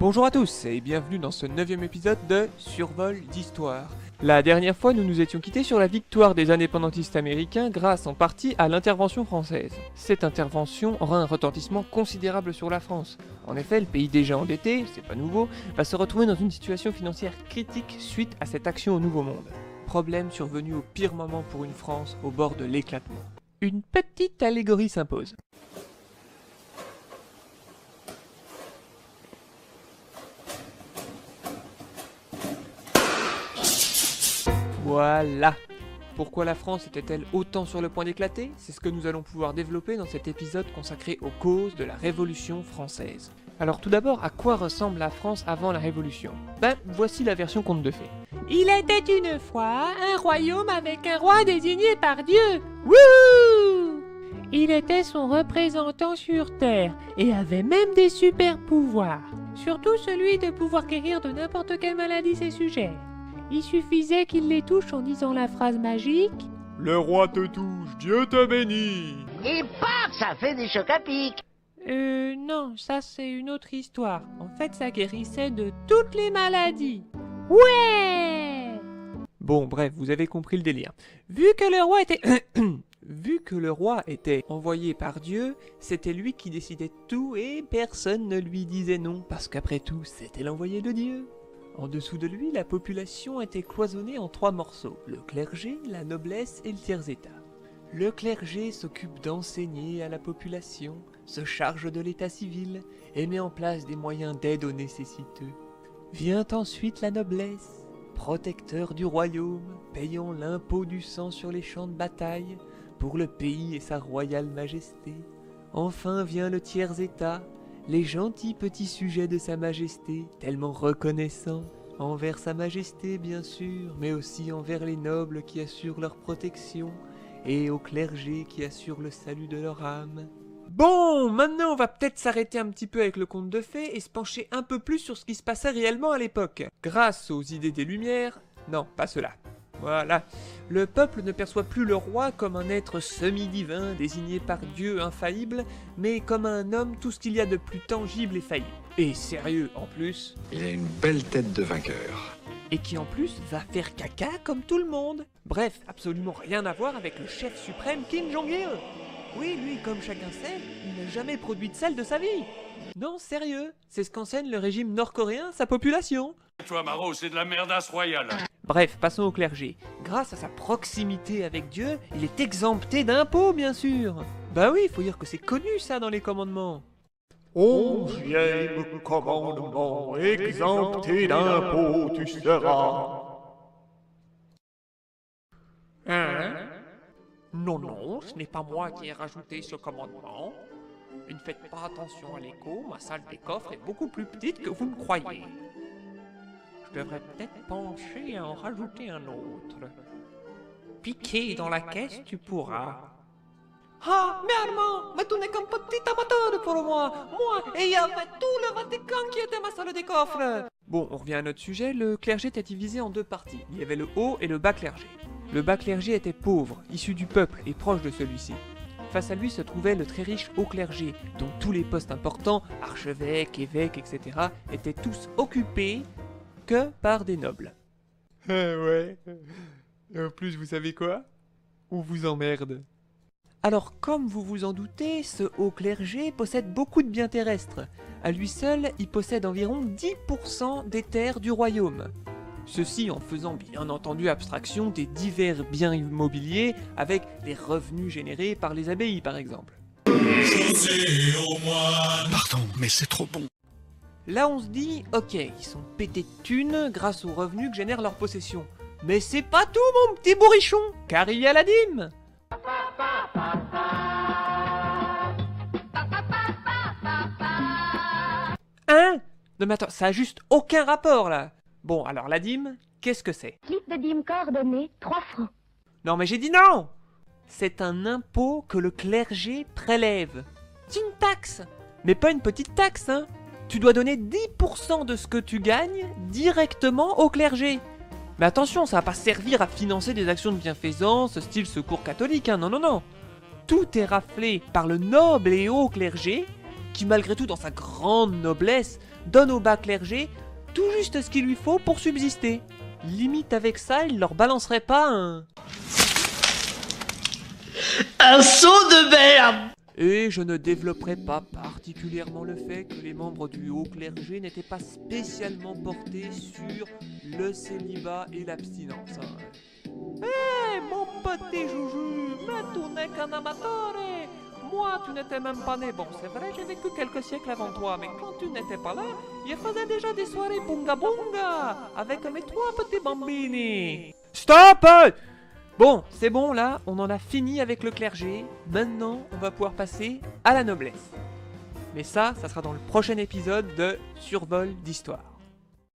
Bonjour à tous et bienvenue dans ce 9e épisode de Survol d'Histoire. La dernière fois, nous nous étions quittés sur la victoire des indépendantistes américains grâce en partie à l'intervention française. Cette intervention aura un retentissement considérable sur la France. En effet, le pays déjà endetté, c'est pas nouveau, va se retrouver dans une situation financière critique suite à cette action au Nouveau Monde. Problème survenu au pire moment pour une France au bord de l'éclatement. Une petite allégorie s'impose. Voilà. Pourquoi la France était-elle autant sur le point d'éclater? C'est ce que nous allons pouvoir développer dans cet épisode consacré aux causes de la Révolution française. Alors tout d'abord, à quoi ressemble la France avant la Révolution? Voici la version conte de fées. Il était une fois un royaume avec un roi désigné par Dieu. Wouhou! Il était son représentant sur Terre et avait même des super pouvoirs. Surtout celui de pouvoir guérir de n'importe quelle maladie ses sujets. Il suffisait qu'il les touche en disant la phrase magique « Le roi te touche, Dieu te bénit !» Et paf, ça fait des chocs à pic. Non, ça c'est une autre histoire. En fait, ça guérissait de toutes les maladies. Ouais! Bon, bref, vous avez compris le délire. Vu que le roi était envoyé par Dieu, c'était lui qui décidait tout et personne ne lui disait non, parce qu'après tout, c'était l'envoyé de Dieu. En dessous de lui, la population était cloisonnée en 3 morceaux, le clergé, la noblesse et le tiers-état. Le clergé s'occupe d'enseigner à la population, se charge de l'état civil et met en place des moyens d'aide aux nécessiteux. Vient ensuite la noblesse, protecteur du royaume, payant l'impôt du sang sur les champs de bataille pour le pays et sa royale majesté. Enfin vient le tiers-état, les gentils petits sujets de sa majesté, tellement reconnaissants, envers sa majesté bien sûr, mais aussi envers les nobles qui assurent leur protection, et au clergé qui assure le salut de leur âme. Bon, maintenant on va peut-être s'arrêter un petit peu avec le conte de fées et se pencher un peu plus sur ce qui se passait réellement à l'époque. Grâce aux idées des Lumières, non, pas cela. Voilà, le peuple ne perçoit plus le roi comme un être semi-divin désigné par Dieu infaillible, mais comme un homme tout ce qu'il y a de plus tangible et faillible. Et sérieux en plus. Il a une belle tête de vainqueur. Et qui en plus va faire caca comme tout le monde. Bref, absolument rien à voir avec le chef suprême Kim Jong-il. Oui, lui, comme chacun sait, il n'a jamais produit de sel de sa vie. Non, sérieux, c'est ce qu'enseigne le régime nord-coréen à sa population. Toi, Maro, c'est de la merdasse royale. Bref, passons au clergé. Grâce à sa proximité avec Dieu, il est exempté d'impôts, bien sûr. Bah oui, faut dire que c'est connu ça dans les commandements. 11e commandement, exempté d'impôts tu seras. Hein? Non, ce n'est pas moi qui ai rajouté ce commandement. Ne faites pas attention à l'écho, ma salle des coffres est beaucoup plus petite que vous ne croyez. Je devrais peut-être pencher à en rajouter un autre. Piquer dans la caisse, tu pourras. Ah, mais Armand, mais tu n'es qu'un petit amateur pour moi. Moi, et il y avait tout le Vatican qui était ma salle des coffres. Bon, on revient à notre sujet, le clergé était divisé en 2 parties. Il y avait le haut et le bas clergé. Le bas clergé était pauvre, issu du peuple et proche de celui-ci. Face à lui se trouvait le très riche haut clergé, dont tous les postes importants, archevêques, évêques, etc., étaient tous occupés que par des nobles. Ouais. En plus, vous savez quoi? On vous emmerde. Alors, comme vous vous en doutez, ce haut clergé possède beaucoup de biens terrestres. À lui seul, il possède environ 10% des terres du royaume. Ceci en faisant bien entendu abstraction des divers biens immobiliers avec les revenus générés par les abbayes par exemple. Pardon, mais c'est trop bon. Là on se dit, ok, ils sont pétés de thunes grâce aux revenus que génère leur possession. Mais c'est pas tout mon petit bourrichon, car il y a la dîme. Hein? Non mais attends, ça a juste aucun rapport là. Bon, alors la dîme, qu'est-ce que c'est? Slip de dîme coordonné, 3 francs. Non mais j'ai dit non! C'est un impôt que le clergé prélève. C'est une taxe! Mais pas une petite taxe, hein! Tu dois donner 10% de ce que tu gagnes directement au clergé. Mais attention, ça va pas servir à financer des actions de bienfaisance, style secours catholique, hein, non. Tout est raflé par le noble et haut clergé qui malgré tout dans sa grande noblesse, donne au bas clergé tout juste ce qu'il lui faut pour subsister. Limite avec ça, il leur balancerait pas un saut de merde. Et je ne développerai pas particulièrement le fait que les membres du haut clergé n'étaient pas spécialement portés sur le célibat et l'abstinence. Mon petit joujou, mais tu n'es qu'un amateur. Moi, tu n'étais même pas né. Bon, c'est vrai, j'ai vécu quelques siècles avant toi, mais quand tu n'étais pas là, je faisais déjà des soirées bunga bunga avec mes 3 petits bambini. Stop! Bon, c'est bon là, on en a fini avec le clergé. Maintenant, on va pouvoir passer à la noblesse. Mais ça sera dans le prochain épisode de Survol d'Histoire.